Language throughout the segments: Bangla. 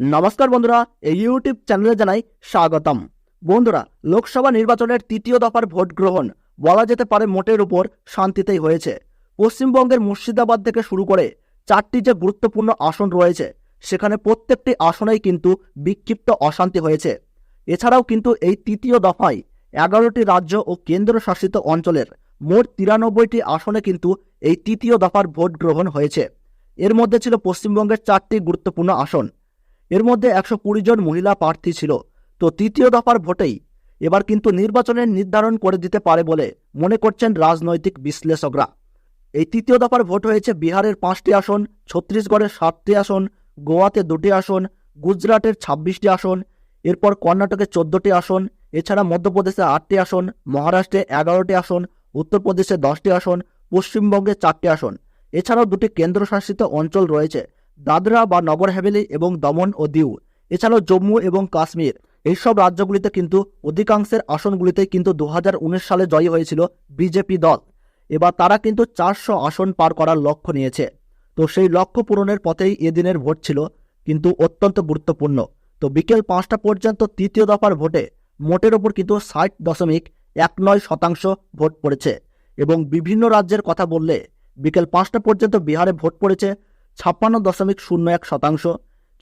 নমস্কার বন্ধুরা, এই ইউটিউব চ্যানেলে জানাই স্বাগতম। বন্ধুরা, লোকসভা নির্বাচনের তৃতীয় দফার ভোট গ্রহণ বলা যেতে পারে মোটের উপর শান্তিতেই হয়েছে। পশ্চিমবঙ্গের মুর্শিদাবাদ থেকে শুরু করে 4টি যে গুরুত্বপূর্ণ আসন রয়েছে, সেখানে প্রত্যেকটি আসনেই কিন্তু বিক্ষিপ্ত অশান্তি হয়েছে। এছাড়াও কিন্তু এই তৃতীয় দফায় 11টি রাজ্য ও কেন্দ্রশাসিত অঞ্চলের মোট 93টি আসনে কিন্তু এই তৃতীয় দফার ভোট গ্রহণ হয়েছে। এর মধ্যে ছিল পশ্চিমবঙ্গের 4টি গুরুত্বপূর্ণ আসন। এর মধ্যে 120 জন মহিলা প্রার্থী ছিল। তো তৃতীয় দফার ভোটেই এবার কিন্তু নির্বাচনের নির্ধারণ করে দিতে পারে বলে মনে করছেন রাজনৈতিক বিশ্লেষকরা। এই তৃতীয় দফার ভোট হয়েছে বিহারের 5টি আসন, ছত্তিশগড়ের 7টি আসন, গোয়াতে 2টি আসন, গুজরাটের 26টি আসন, এরপর কর্ণাটকে 14টি আসন, এছাড়া মধ্যপ্রদেশে 8টি আসন, মহারাষ্ট্রে 11টি আসন, উত্তরপ্রদেশে 10টি আসন, পশ্চিমবঙ্গে 4টি আসন। এছাড়াও 2টি কেন্দ্রশাসিত অঞ্চল রয়েছে, দাদরা বা নগর হাভেলি এবং দমন ও দিউ। এছাড়াও জম্মু এবং কাশ্মীর। এইসব রাজ্যগুলিতে কিন্তু অধিকাংশের আসনগুলিতেই কিন্তু 2019 সালে জয়ী হয়েছিল বিজেপি দল। এবার তারা কিন্তু 400 আসন পার করার লক্ষ্য নিয়েছে। তো সেই লক্ষ্য পূরণের পথেই এদিনের ভোট ছিল কিন্তু অত্যন্ত গুরুত্বপূর্ণ। তো বিকেল 5টা পর্যন্ত তৃতীয় দফার ভোটে মোটের ওপর কিন্তু 60.19% ভোট পড়েছে। এবং বিভিন্ন রাজ্যের কথা বললে বিকেল 5টা পর্যন্ত বিহারে ভোট পড়েছে 56.01%,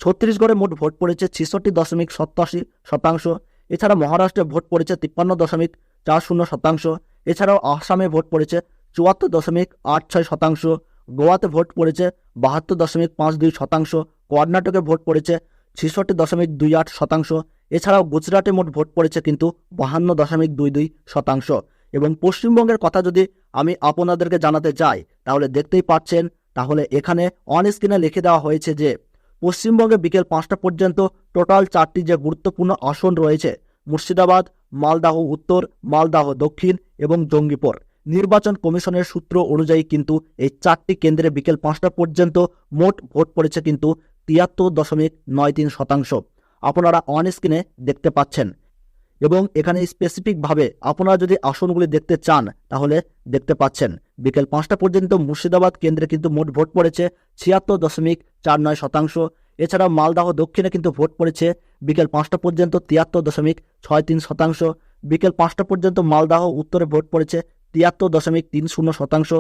ছত্তিশগড়ে মোট ভোট পড়েছে 66.87%, এছাড়া মহারাষ্ট্রে ভোট পড়েছে 53.40%, এছাড়াও আসামে ভোট পড়েছে 74.86%, গোয়াতে ভোট পড়েছে 72.52%, কর্ণাটকে ভোট পড়েছে 66.28%, এছাড়াও গুজরাটে মোট ভোট পড়েছে কিন্তু 52.22%। এবং পশ্চিমবঙ্গের কথা যদি আমি আপনাদেরকে জানাতে চাই তাহলে দেখতেই পাচ্ছেন, তাহলে এখানে অন স্ক্রিনে লিখে দেওয়া হয়েছে যে পশ্চিমবঙ্গে বিকেল 5টা পর্যন্ত টোটাল 4টি যে গুরুত্বপূর্ণ আসন রয়েছে, মুর্শিদাবাদ, মালদাহ উত্তর, মালদাহ দক্ষিণ এবং জঙ্গিপুর। নির্বাচন কমিশনের সূত্র অনুযায়ী কিন্তু এই 4টি কেন্দ্রে বিকেল 5টা পর্যন্ত মোট ভোট পড়েছে কিন্তু 73.93%। আপনারা অন স্ক্রিনে দেখতে পাচ্ছেন। এবং এখানে স্পেসিফিকভাবে আপনারা যদি আসনগুলি দেখতে চান তাহলে দেখতে পাচ্ছেন বিকেল 5টা পর্যন্ত মুর্শিদাবাদ কেন্দ্রে কিন্তু মোট ভোট পড়েছে 76.49%। এছাড়া মালদাহ দক্ষিণে কিন্তু ভোট পড়েছে বিকেল 5টা পর্যন্ত 73.63%। বিকেল 5টা পর্যন্ত মালদাহ উত্তরে ভোট পড়েছে 73.30%।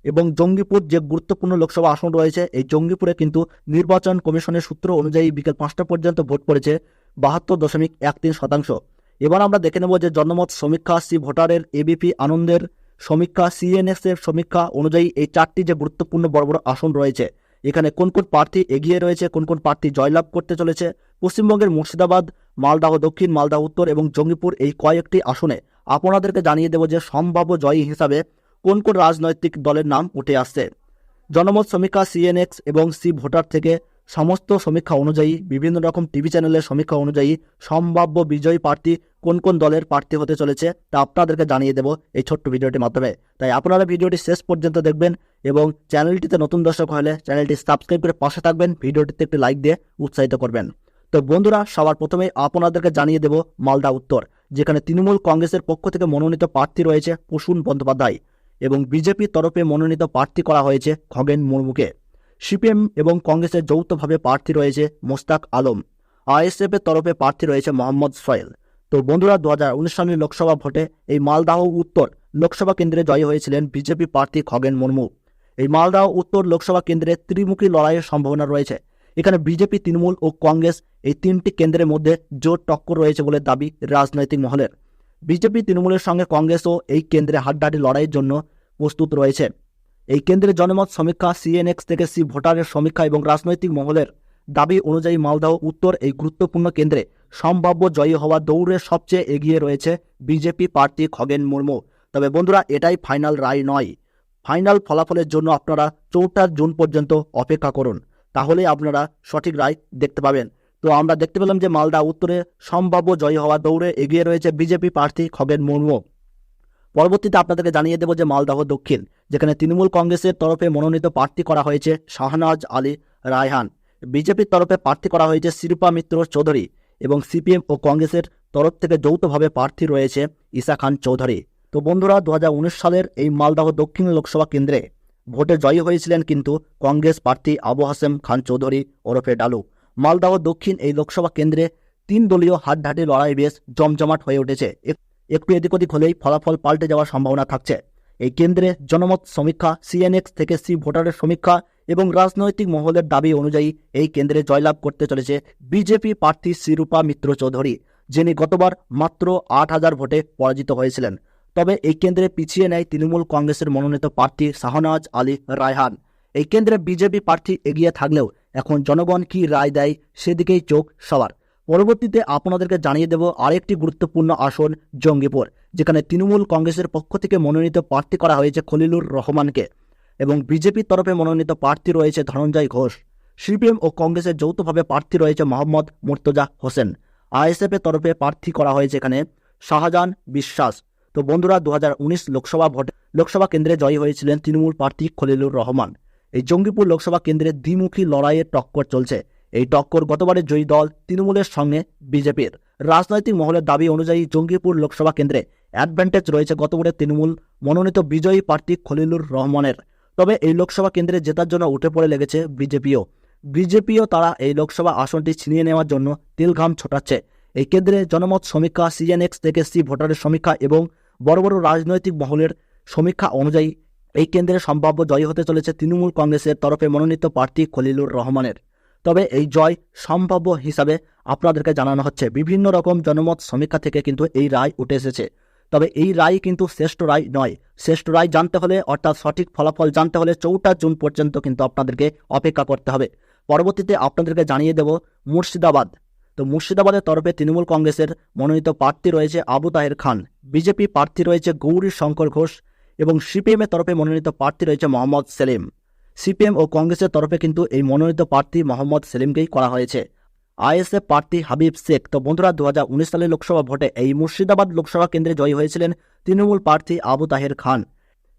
এবং জঙ্গিপুর যে গুরুত্বপূর্ণ লোকসভা আসন রয়েছে, এই জঙ্গিপুরে কিন্তু নির্বাচন কমিশনের সূত্র অনুযায়ী বিকেল 5টা পর্যন্ত ভোট পড়েছে 72.13%। এবার আমরা দেখে নেব যে জনমত সমীক্ষা, সি ভোটারের, এবিপি আনন্দের সমীক্ষা, সিএনএক্স এর সমীক্ষা অনুযায়ী এই 4টি যে গুরুত্বপূর্ণ বড় বড় আসন রয়েছে, এখানে কোন কোন প্রার্থী এগিয়ে রয়েছে, কোন কোন প্রার্থী জয়লাভ করতে চলেছে। পশ্চিমবঙ্গের মুর্শিদাবাদ, মালদাহ দক্ষিণ, মালদাহ উত্তর এবং জঙ্গিপুর এই কয়েকটি আসনে আপনাদেরকে জানিয়ে দেব যে সম্ভাব্য জয়ী হিসাবে কোন কোন রাজনৈতিক দলের নাম উঠে আসছে। জনমত সমীক্ষা, সিএনএক্স এবং সি ভোটার থেকে সমস্ত সমীক্ষা অনুযায়ী, বিভিন্ন রকম টিভি চ্যানেলের সমীক্ষা অনুযায়ী সম্ভাব্য বিজয়ী প্রার্থী কোন কোন দলের প্রার্থী হতে চলেছে তা আপনাদেরকে জানিয়ে দেব এই ছোট্ট ভিডিওটির মাধ্যমে। তাই আপনারা ভিডিওটি শেষ পর্যন্ত দেখবেন এবং চ্যানেলটিতে নতুন দর্শক হলে চ্যানেলটি সাবস্ক্রাইব করে পাশে থাকবেন, ভিডিওটিতে একটি লাইক দিয়ে উৎসাহিত করবেন। তো বন্ধুরা, সবার প্রথমে আপনাদেরকে জানিয়ে দেব মালদা উত্তর, যেখানে তৃণমূল কংগ্রেসের পক্ষ থেকে মনোনীত প্রার্থী রয়েছে প্রসূন বন্দ্যোপাধ্যায় এবং বিজেপির তরফে মনোনীত প্রার্থী করা হয়েছে খগেন মুর্মুকে। সিপিএম এবং কংগ্রেসের যৌথভাবে প্রার্থী রয়েছে মোস্তাক আলম। আইএসএফ এর তরফে প্রার্থী রয়েছে মোহাম্মদ সোহেল। তো বন্ধুরা, 2019 সালের লোকসভা ভোটে এই মালদাহ উত্তর লোকসভা কেন্দ্রে জয়ী হয়েছিলেন বিজেপি প্রার্থী খগেন মুর্মু। এই মালদাহ উত্তর লোকসভা কেন্দ্রে ত্রিমুখী লড়াইয়ের সম্ভাবনা রয়েছে। এখানে বিজেপি, তৃণমূল ও কংগ্রেস এই 3টি কেন্দ্রের মধ্যে জোর টক্কর রয়েছে বলে দাবি রাজনৈতিক মহলের। বিজেপি, তৃণমূলের সঙ্গে কংগ্রেসও এই কেন্দ্রে হাড্ডাহাড্ডি লড়াইয়ের জন্য প্রস্তুত রয়েছে। এই কেন্দ্রের জনমত সমীক্ষা, সিএনএক্স থেকে সি ভোটারের সমীক্ষা এবং রাজনৈতিক মহলের দাবি অনুযায়ী মালদাহ উত্তর এই গুরুত্বপূর্ণ কেন্দ্রে সম্ভাব্য জয়ী হওয়া দৌড়ে সবচেয়ে এগিয়ে রয়েছে বিজেপি প্রার্থী খগেন মুর্মু। তবে বন্ধুরা, এটাই ফাইনাল রায় নয়। ফাইনাল ফলাফলের জন্য আপনারা 4 জুন পর্যন্ত অপেক্ষা করুন, তাহলেই আপনারা সঠিক রায় দেখতে পাবেন। তো আমরা দেখতে পেলাম যে মালদা উত্তরে সম্ভাব্য জয়ী হওয়া দৌড়ে এগিয়ে রয়েছে বিজেপি প্রার্থী খগেন মুর্মু। পরবর্তীতে আপনাদেরকে জানিয়ে দেব যে মালদাহ দক্ষিণ, যেখানে তৃণমূল কংগ্রেসের তরফে মনোনীত প্রার্থী করা হয়েছে শাহনাজ আলী রায়হান, বিজেপির তরফে প্রার্থী করা হয়েছে শিল্পা মিত্র চৌধুরী এবং সিপিএম ও কংগ্রেসের তরফ থেকে যৌথভাবে প্রার্থী রয়েছে ঈশা খান চৌধুরী। তো বন্ধুরা, 2019 সালের এই মালদাহ দক্ষিণ লোকসভা কেন্দ্রে ভোটে জয়ী হয়েছিলেন কিন্তু কংগ্রেস প্রার্থী আবু হাসেম খান চৌধুরী ওরফে ডালু। মালদাহ দক্ষিণ এই লোকসভা কেন্দ্রে 3 দলীয় হাড্ডাহাড্ডি লড়াই বেশ জমজমাট হয়ে উঠেছে। একটু এদিক ওদিক হলেই ফলাফল পাল্টে যাওয়ার সম্ভাবনা থাকছে। এই কেন্দ্রে জনমত সমীক্ষা, CNX থেকে C ভোটারের সমীক্ষা এবং রাজনৈতিক মহলের দাবি অনুযায়ী এই কেন্দ্রে জয়লাভ করতে চলেছে বিজেপি প্রার্থী শ্রীরূপা মিত্র চৌধুরী, যিনি গতবার মাত্র 8,000 ভোটে পরাজিত হয়েছিলেন। তবে এই কেন্দ্রে পিছিয়ে নেয় তৃণমূল কংগ্রেসের মনোনীত প্রার্থী শাহনওয়াজ আলী রায়হান। এই কেন্দ্রে বিজেপি প্রার্থী এগিয়ে থাকলেও এখন জনগণ কি রায় দেয় সেদিকেই চোখ সবার। পরবর্তীতে আপনাদেরকে জানিয়ে দেব আরেকটি গুরুত্বপূর্ণ আসন জঙ্গিপুর, যেখানে তৃণমূল কংগ্রেসের পক্ষ থেকে মনোনীত প্রার্থী করা হয়েছে খলিলুর রহমানকে এবং বিজেপির তরফে মনোনীত প্রার্থী রয়েছে ধনঞ্জয় ঘোষ। সিপিএম ও কংগ্রেসের যৌথভাবে প্রার্থী রয়েছে মোহাম্মদ মুর্তজা হোসেন। ISF এর তরফে প্রার্থী করা হয়েছে এখানে শাহজাহান বিশ্বাস। তো বন্ধুরা, 2019 লোকসভা কেন্দ্রে জয়ী হয়েছিলেন তৃণমূল প্রার্থী খলিলুর রহমান। এই জঙ্গিপুর লোকসভা কেন্দ্রে দ্বিমুখী লড়াইয়ের টক্কর চলছে। এই টক্কর গতবারের জয়ী দল তৃণমূলের সঙ্গে বিজেপির। রাজনৈতিক মহলের দাবি অনুযায়ী জঙ্গিপুর লোকসভা কেন্দ্রে অ্যাডভান্টেজ রয়েছে গতবারের তৃণমূল মনোনীত বিজয়ী প্রার্থী খলিলুর রহমানের। তবে এই লোকসভা কেন্দ্রে জেতার জন্য উঠে পড়ে লেগেছে বিজেপিও তারা এই লোকসভা আসনটি ছিনিয়ে নেওয়ার জন্য তিলঘাম ছোটাচ্ছে। এই কেন্দ্রে জনমত সমীক্ষা, CNX থেকে C ভোটারের সমীক্ষা এবং বড় বড় রাজনৈতিক মহলের সমীক্ষা অনুযায়ী এই কেন্দ্রে সম্ভাব্য জয়ী হতে চলেছে তৃণমূল কংগ্রেসের তরফে মনোনীত প্রার্থী খলিলুর রহমানের। তবে এই জয় সম্ভাব্য হিসাবে আপনাদেরকে জানানো হচ্ছে বিভিন্ন রকম জনমত সমীক্ষা থেকে কিন্তু এই রায় উঠে এসেছে। তবে এই রায় কিন্তু শ্রেষ্ঠ রায় নয়। শ্রেষ্ঠ রায় জানতে হলে, অর্থাৎ সঠিক ফলাফল জানতে হলে 4 জুন পর্যন্ত কিন্তু আপনাদেরকে অপেক্ষা করতে হবে। পরবর্তীতে আপনাদেরকে জানিয়ে দেব মুর্শিদাবাদ। তো মুর্শিদাবাদের তরফে তৃণমূল কংগ্রেসের মনোনীত প্রার্থী রয়েছে আবু তাহের খান, বিজেপি প্রার্থী রয়েছে গৌরী শঙ্কর ঘোষ এবং CPM এর তরফে মনোনীত প্রার্থী রয়েছে মোহাম্মদ সেলিম। CPM ও কংগ্রেসের তরফে কিন্তু এই মনোনীত প্রার্থী মোহাম্মদ সেলিমকেই করা হয়েছে। ISF প্রার্থী হাবিব শেখ। তো বন্ধুরা, 2019 সালের লোকসভা ভোটে এই মুর্শিদাবাদ লোকসভা কেন্দ্রে জয়ী হয়েছিলেন তৃণমূল প্রার্থী আবু তাহের খান।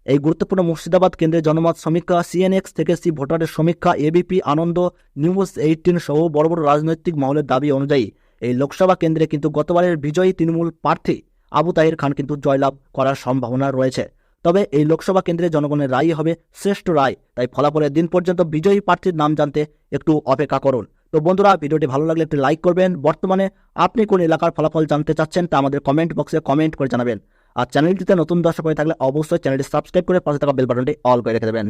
এই গুরুত্বপূর্ণ মুর্শিদাবাদ কেন্দ্রে জনমত সমীক্ষা, CNX থেকে C ভোটারের সমীক্ষা, ABP আনন্দ, নিউজ 18 সহ বড় বড় রাজনৈতিক মহলের দাবি অনুযায়ী এই লোকসভা কেন্দ্রে কিন্তু গতবারের বিজয়ী তৃণমূল প্রার্থী আবু তাহের খান কিন্তু জয়লাভ করার সম্ভাবনা রয়েছে। তবে এই লোকসভা কেন্দ্রে জনগণের রায় হবে শ্রেষ্ঠ রায়। তাই ফলাফলের দিন পর্যন্ত বিজয়ী প্রার্থীর নাম জানতে একটু অপেক্ষা করুন। তো বন্ধুরা, ভিডিওটি ভালো লাগলে একটি লাইক করবেন। বর্তমানে আপনি কোন এলাকার ফলাফল জানতে চাচ্ছেন তা আমাদের কমেন্ট বক্সে কমেন্ট করে জানাবেন। আর চ্যানেলটিতে নতুন দর্শক হয়ে থাকলে অবশ্যই চ্যানেলটি সাবস্ক্রাইব করে পাশে থাকা বেল বাটনটি অল করে রেখে দেবেন।